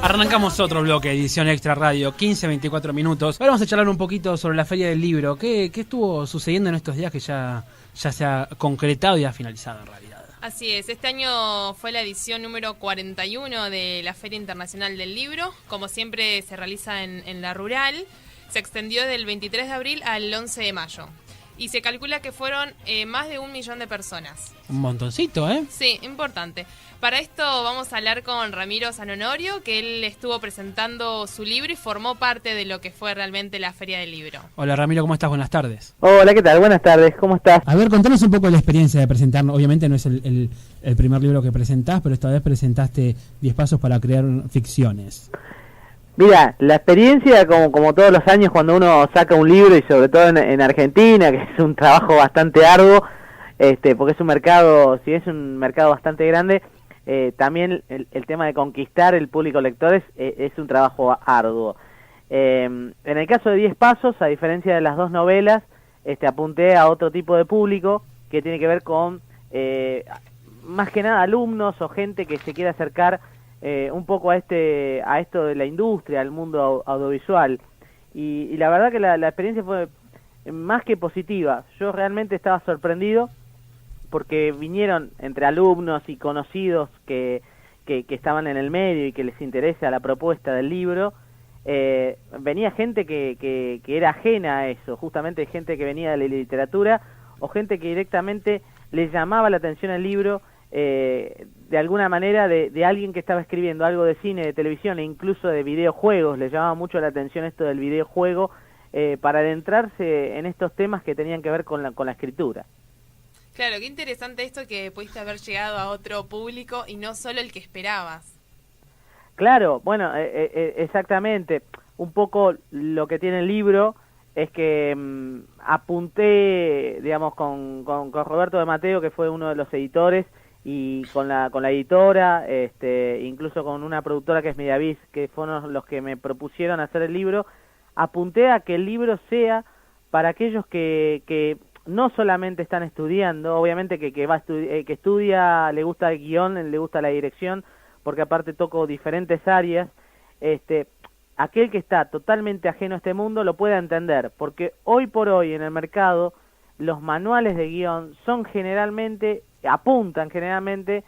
Arrancamos otro bloque, edición Extra Radio, 15-24 minutos. Ahora vamos a charlar un poquito sobre la Feria del Libro. ¿Qué estuvo sucediendo en estos días que ya se ha concretado y ha finalizado en realidad? Así es, este año fue la edición número 41 de la Feria Internacional del Libro. Como siempre se realiza en la rural. Se extendió del 23 de abril al 11 de mayo. Y se calcula que fueron más de 1 millón de personas. Un montoncito, ¿eh? Sí, importante. Para esto vamos a hablar con Ramiro Sanonorio, que él estuvo presentando su libro y formó parte de lo que fue realmente la Feria del Libro. Hola Ramiro, ¿cómo estás? Buenas tardes. Hola, ¿qué tal? Buenas tardes, ¿cómo estás? A ver, contanos un poco la experiencia de presentar. Obviamente no es el primer libro que presentás, pero esta vez presentaste 10 pasos para crear ficciones. Mira, la experiencia, como todos los años cuando uno saca un libro, y sobre todo en Argentina, que es un trabajo bastante arduo, porque es un mercado, si es un mercado bastante grande, también el tema de conquistar el público lector es un trabajo arduo. En el caso de 10 pasos, a diferencia de las dos novelas, apunté a otro tipo de público que tiene que ver con, más que nada, alumnos o gente que se quiere acercar un poco a esto de la industria, al mundo audiovisual. Y la verdad que la experiencia fue más que positiva. Yo realmente estaba sorprendido porque vinieron entre alumnos y conocidos que estaban en el medio y que les interesa la propuesta del libro. Venía gente que era ajena a eso, justamente gente que venía de la literatura o gente que directamente les llamaba la atención el libro, de alguna manera de alguien que estaba escribiendo algo de cine, de televisión e incluso de videojuegos. Les llamaba mucho la atención esto del videojuego, para adentrarse en estos temas que tenían que ver con la escritura. Claro, qué interesante esto que pudiste haber llegado a otro público y no solo el que esperabas. Claro, bueno, exactamente. Un poco lo que tiene el libro es que apunté, digamos, con Roberto de Mateo, que fue uno de los editores, y con la editora, incluso con una productora que es Mediavis, que fueron los que me propusieron hacer el libro. Apunté a que el libro sea para aquellos que no solamente están estudiando, obviamente que estudia, le gusta el guión, le gusta la dirección, porque aparte toco diferentes áreas. Aquel que está totalmente ajeno a este mundo lo pueda entender, porque hoy por hoy en el mercado los manuales de guión apuntan generalmente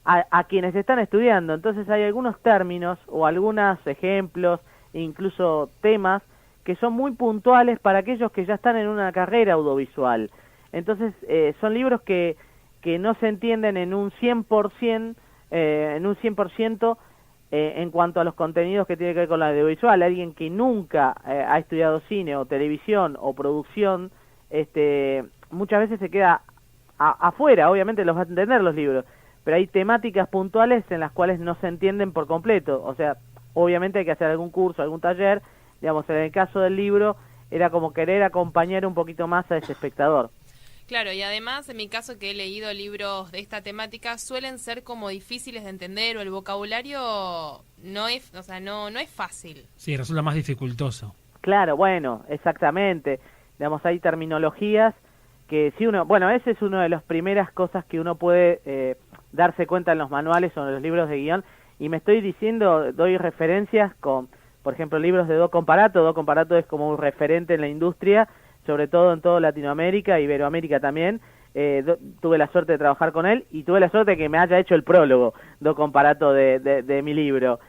a quienes están estudiando. Entonces hay algunos términos o algunos ejemplos, incluso temas, que son muy puntuales para aquellos que ya están en una carrera audiovisual. Entonces son libros que no se entienden en un 100%, en cuanto a los contenidos que tiene que ver con la audiovisual. Alguien que nunca ha estudiado cine o televisión o producción, muchas veces se queda afuera. Obviamente los va a entender los libros, pero hay temáticas puntuales en las cuales no se entienden por completo. O sea, obviamente hay que hacer algún curso, algún taller. Digamos, en el caso del libro era como querer acompañar un poquito más a ese espectador. Claro, y además, en mi caso, que he leído libros de esta temática, suelen ser como difíciles de entender, o el vocabulario no es fácil. Sí, resulta más dificultoso. Claro, bueno, exactamente. Digamos, hay terminologías que si uno... Bueno, ese es una de las primeras cosas que uno puede darse cuenta en los manuales o en los libros de guión. Y me estoy diciendo, doy referencias con, por ejemplo, libros de Do Comparato. Do Comparato es como un referente en la industria, sobre todo en toda Latinoamérica, Iberoamérica también. Tuve la suerte de trabajar con él y tuve la suerte de que me haya hecho el prólogo Do Comparato de mi libro.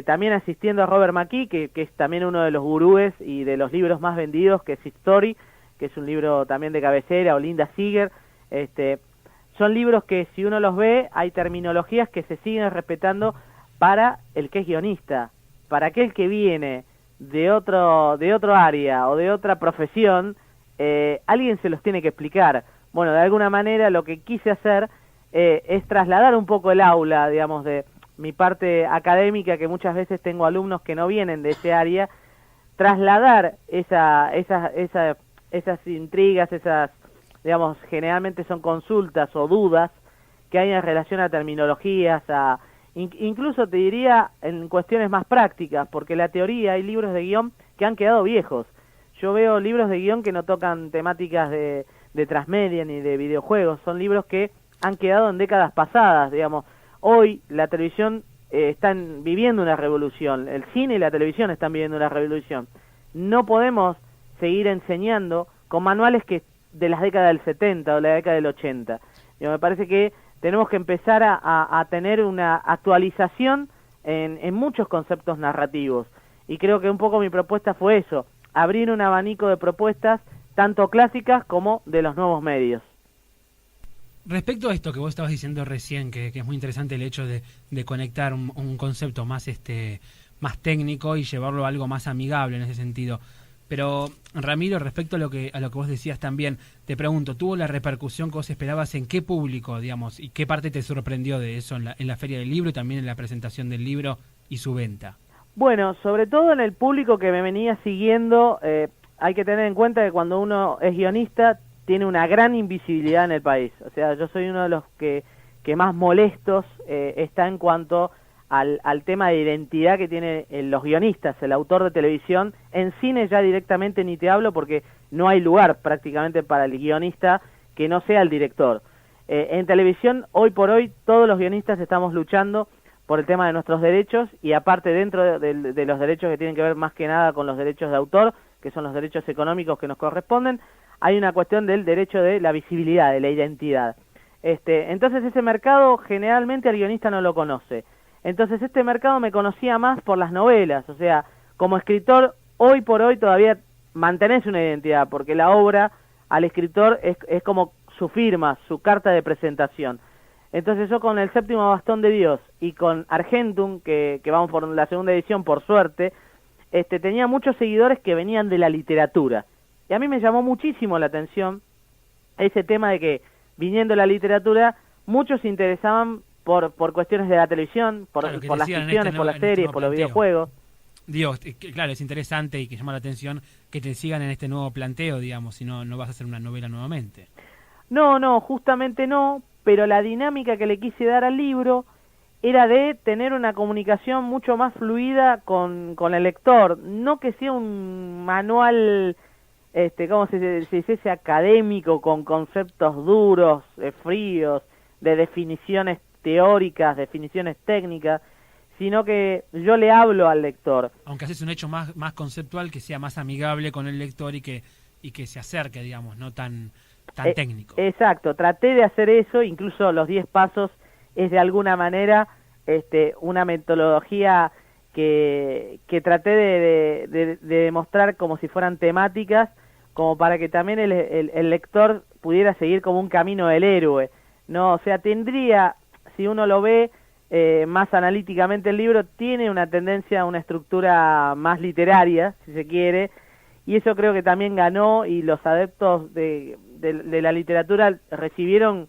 También asistiendo a Robert McKee, que es también uno de los gurúes y de los libros más vendidos, que es History, que es un libro también de cabecera, o Linda Seeger. Son libros que si uno los ve, hay terminologías que se siguen respetando para el que es guionista, para aquel que viene de otro área o de otra profesión. Alguien se los tiene que explicar. Bueno, de alguna manera lo que quise hacer es trasladar un poco el aula, digamos, de mi parte académica, que muchas veces tengo alumnos que no vienen de ese área, trasladar esas intrigas, digamos, generalmente son consultas o dudas que hay en relación a terminologías, incluso te diría en cuestiones más prácticas, porque la teoría, hay libros de guión que han quedado viejos. Yo veo libros de guión que no tocan temáticas de transmedia ni de videojuegos, son libros que han quedado en décadas pasadas, digamos. Hoy la televisión están viviendo una revolución, el cine y la televisión están viviendo una revolución. No podemos seguir enseñando con manuales que de las décadas del 70 o la década del 80. Me parece que tenemos que empezar a tener una actualización en muchos conceptos narrativos. Y creo que un poco mi propuesta fue eso, abrir un abanico de propuestas, tanto clásicas como de los nuevos medios. Respecto a esto que vos estabas diciendo recién, que es muy interesante el hecho de conectar un concepto más más técnico y llevarlo a algo más amigable en ese sentido. Pero, Ramiro, respecto a lo que vos decías también, te pregunto, ¿tuvo la repercusión que vos esperabas en qué público, digamos, y qué parte te sorprendió de eso en la Feria del Libro y también en la presentación del libro y su venta? Bueno, sobre todo en el público que me venía siguiendo, hay que tener en cuenta que cuando uno es guionista tiene una gran invisibilidad en el país. O sea, yo soy uno de los que más molestos está en cuanto al tema de identidad que tienen los guionistas, el autor de televisión. En cine ya directamente ni te hablo porque no hay lugar prácticamente para el guionista que no sea el director. En televisión, hoy por hoy, todos los guionistas estamos luchando por el tema de nuestros derechos y aparte dentro de los derechos que tienen que ver más que nada con los derechos de autor, que son los derechos económicos que nos corresponden, hay una cuestión del derecho de la visibilidad, de la identidad. Entonces ese mercado generalmente el guionista no lo conoce. Entonces este mercado me conocía más por las novelas, o sea, como escritor hoy por hoy todavía mantenés una identidad, porque la obra al escritor es como su firma, su carta de presentación. Entonces yo con el Séptimo Bastón de Dios y con Argentum, que vamos por la segunda edición por suerte, tenía muchos seguidores que venían de la literatura. Y a mí me llamó muchísimo la atención ese tema de que, viniendo de la literatura, muchos se interesaban por cuestiones de la televisión, por las ficciones, por las series, por los videojuegos. Dios, claro, es interesante y que llama la atención que te sigan en este nuevo planteo, digamos, si no vas a hacer una novela nuevamente. No, justamente no, pero la dinámica que le quise dar al libro era de tener una comunicación mucho más fluida con el lector, no que sea un manual, ¿cómo se dice? Académico, con conceptos duros, fríos, de definiciones teóricas, definiciones técnicas, sino que yo le hablo al lector. Aunque haces un hecho más conceptual, que sea más amigable con el lector y que se acerque, digamos, no tan técnico. Exacto, traté de hacer eso, incluso los 10 pasos es de alguna manera una metodología que traté de demostrar como si fueran temáticas, como para que también el lector pudiera seguir como un camino del héroe, ¿no? O sea, tendría, si uno lo ve más analíticamente el libro, tiene una tendencia a una estructura más literaria, si se quiere, y eso creo que también ganó, y los adeptos de la literatura recibieron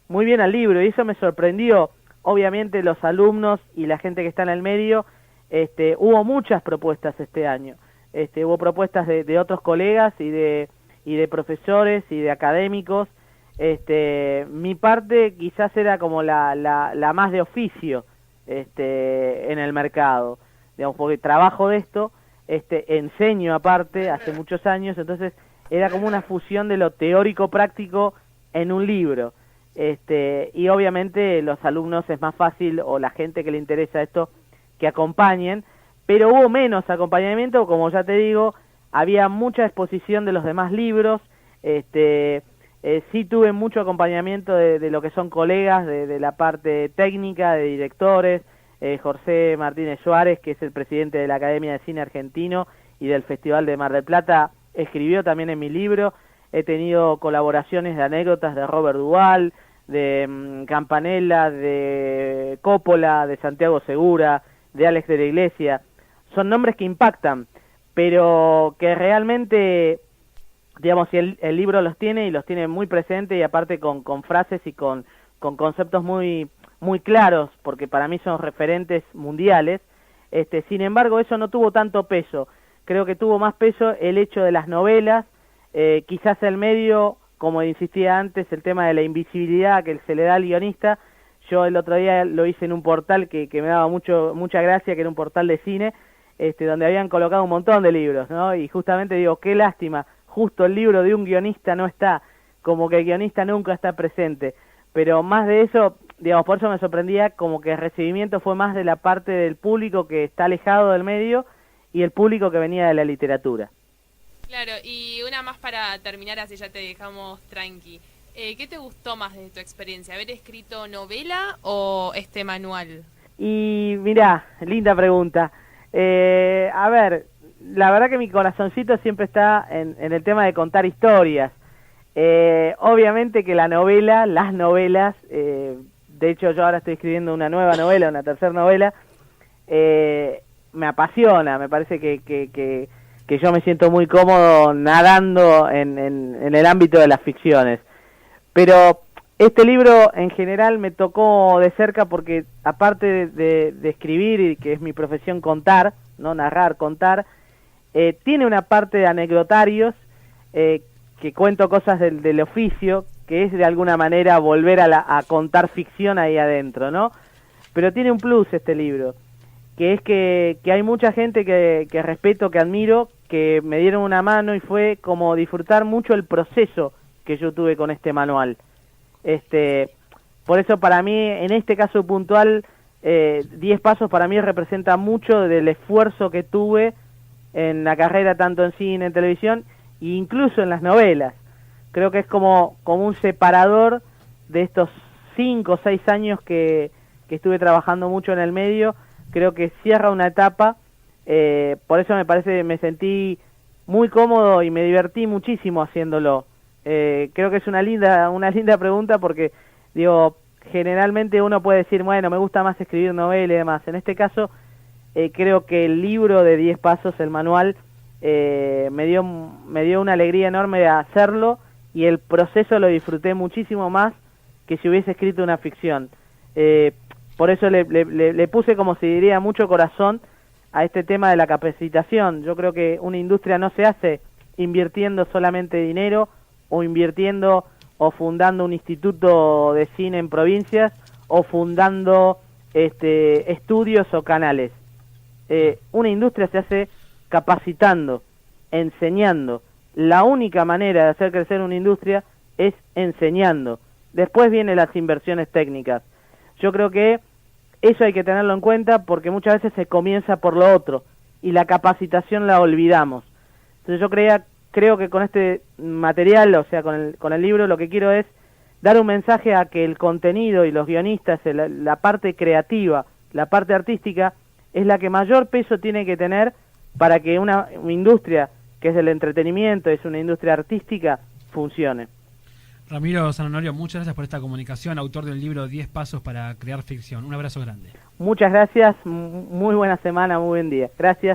muy bien al libro, y eso me sorprendió. Obviamente los alumnos y la gente que está en el medio, hubo muchas propuestas este año, hubo propuestas de otros colegas y de profesores y de académicos. Mi parte quizás era como la más de oficio en el mercado, digamos, porque trabajo de esto, enseño aparte hace muchos años, entonces era como una fusión de lo teórico práctico en un libro. Y obviamente los alumnos es más fácil, o la gente que le interesa esto, que acompañen, pero hubo menos acompañamiento, como ya te digo, había mucha exposición de los demás libros. Sí tuve mucho acompañamiento de lo que son colegas de la parte técnica, de directores, José Martínez Suárez, que es el presidente de la Academia de Cine Argentino y del Festival de Mar del Plata, escribió también en mi libro. He tenido colaboraciones de anécdotas de Robert Duvall, de Campanella, de Coppola, de Santiago Segura, de Alex de la Iglesia. Son nombres que impactan, pero que realmente, digamos, si el libro los tiene, y los tiene muy presente, y aparte con frases y con conceptos muy claros, porque para mí son referentes mundiales. Sin embargo, eso no tuvo tanto peso. Creo que tuvo más peso el hecho de las novelas, quizás el medio, como insistía antes, el tema de la invisibilidad que se le da al guionista. Yo el otro día lo hice en un portal que me daba mucha gracia, que era un portal de cine, donde habían colocado un montón de libros, ¿no? Y justamente digo, qué lástima, justo el libro de un guionista no está, como que el guionista nunca está presente. Pero más de eso, digamos, por eso me sorprendía como que el recibimiento fue más de la parte del público que está alejado del medio y el público que venía de la literatura. Claro, y una más para terminar, así ya te dejamos tranqui. ¿Qué te gustó más de tu experiencia? ¿Haber escrito novela o este manual? Y mirá, linda pregunta. A ver, la verdad que mi corazoncito siempre está en el tema de contar historias. Obviamente que las novelas, de hecho yo ahora estoy escribiendo una nueva novela, una tercera novela, me apasiona, me parece que yo me siento muy cómodo nadando en el ámbito de las ficciones. Pero este libro en general me tocó de cerca porque aparte de escribir, y que es mi profesión contar, no narrar, contar, tiene una parte de anecdotarios, que cuento cosas del oficio, que es de alguna manera volver a contar ficción ahí adentro, ¿no? Pero tiene un plus este libro, que es que hay mucha gente que respeto, que admiro, que me dieron una mano y fue como disfrutar mucho el proceso que yo tuve con este manual. Por eso para mí, en este caso puntual, 10 Pasos para mí representa mucho del esfuerzo que tuve en la carrera, tanto en cine, en televisión, e incluso en las novelas. Creo que es como un separador de estos 5 o 6 años que estuve trabajando mucho en el medio. Creo que cierra una etapa, por eso me sentí muy cómodo y me divertí muchísimo haciéndolo. Creo que es una linda pregunta porque, digo, generalmente uno puede decir, bueno, me gusta más escribir novela y demás. En este caso, creo que el libro de 10 Pasos, el manual, me dio una alegría enorme de hacerlo y el proceso lo disfruté muchísimo más que si hubiese escrito una ficción. Por eso le puse, como se diría, mucho corazón a este tema de la capacitación. Yo creo que una industria no se hace invirtiendo solamente dinero o invirtiendo o fundando un instituto de cine en provincias o fundando estudios o canales. Una industria se hace capacitando, enseñando. La única manera de hacer crecer una industria es enseñando. Después vienen las inversiones técnicas. Yo creo que eso hay que tenerlo en cuenta porque muchas veces se comienza por lo otro y la capacitación la olvidamos. Entonces yo creo que con este material, o sea, con el libro, lo que quiero es dar un mensaje a que el contenido y los guionistas, la parte creativa, la parte artística, es la que mayor peso tiene que tener para que una industria que es del entretenimiento, es una industria artística, funcione. Ramiro San Honorio, muchas gracias por esta comunicación, autor del libro 10 Pasos para Crear Ficción. Un abrazo grande. Muchas gracias, muy buena semana, muy buen día. Gracias.